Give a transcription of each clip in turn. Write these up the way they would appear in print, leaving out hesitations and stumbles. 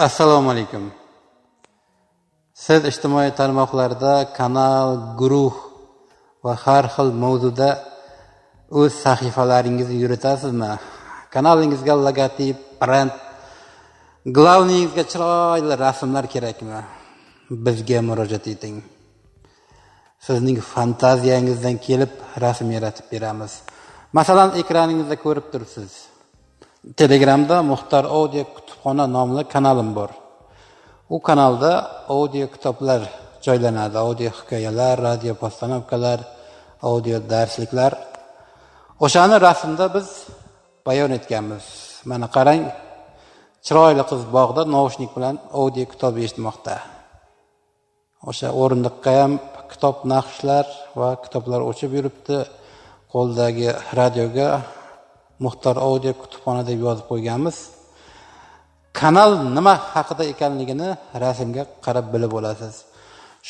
Assalomu alaykum. Siz ijtimoiy tarmoqlarda kanal, guruh va har xil mavzuda o'z sahifalaringizni yuritasizmi? Kanalingizga logotip, brend, glavningizga chiroyli rasmlar kerakmi? Bizga murojaat eting. Sizning fantaziyangizdan kelib rasm yaratib beramiz. Masalan, ekraningizda ko'rib turibsiz. Telegramda Muxtor audio kutubxona nomli kanalim bor. U kanalda audio kitoblar joylanadi, audio hikoyalar, radio postanovkalar, audio darsliklar. O'shani rasmda biz bayon etganmiz. Mana qarang, chiroyli qiz bog'da naushnik bilan audio kitob eshitmoqda. O'sha o'rindiqqa ham kitob naqshlar va kitoblar o'chib yuribdi. Qo'ldagi radioga Muxtor audio kutubxona deb yozib qo'yganmiz. Kanal nima haqida ekanligini rasmga qarab bilib olasiz.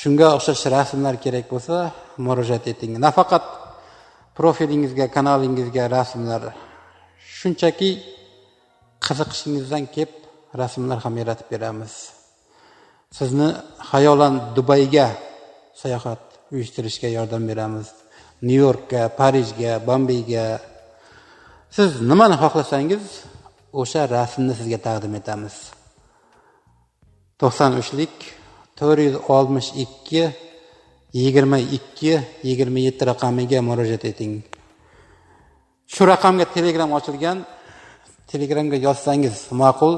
Shunga o'xshash rasmlar kerak bo'lsa, murojaat eting. Nafaqat profilingizga, kanalingizga rasmlar, shunchaki qiziqishingizdan kelib rasmlar ham yaratib beramiz. Sizni xayolan Dubayga sayohat uyushtirishga yordam beramiz. Nyu-Yorkga, Parijga, Bombeyga. Siz nimani xohlasangiz, o'sha rasmni sizga taqdim etamiz. 93lik 462 22 27 raqamiga murojaat eting. Shu raqamga Telegram ochilgan. Telegramga yozsangiz ma'qul.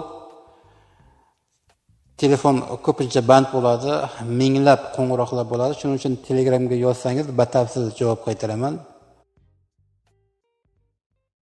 Telefon ko'pincha band bo'ladi, minglab qo'ng'iroqlar bo'ladi. Shuning uchun Telegramga yozsangiz batafsil javob qaytaraman.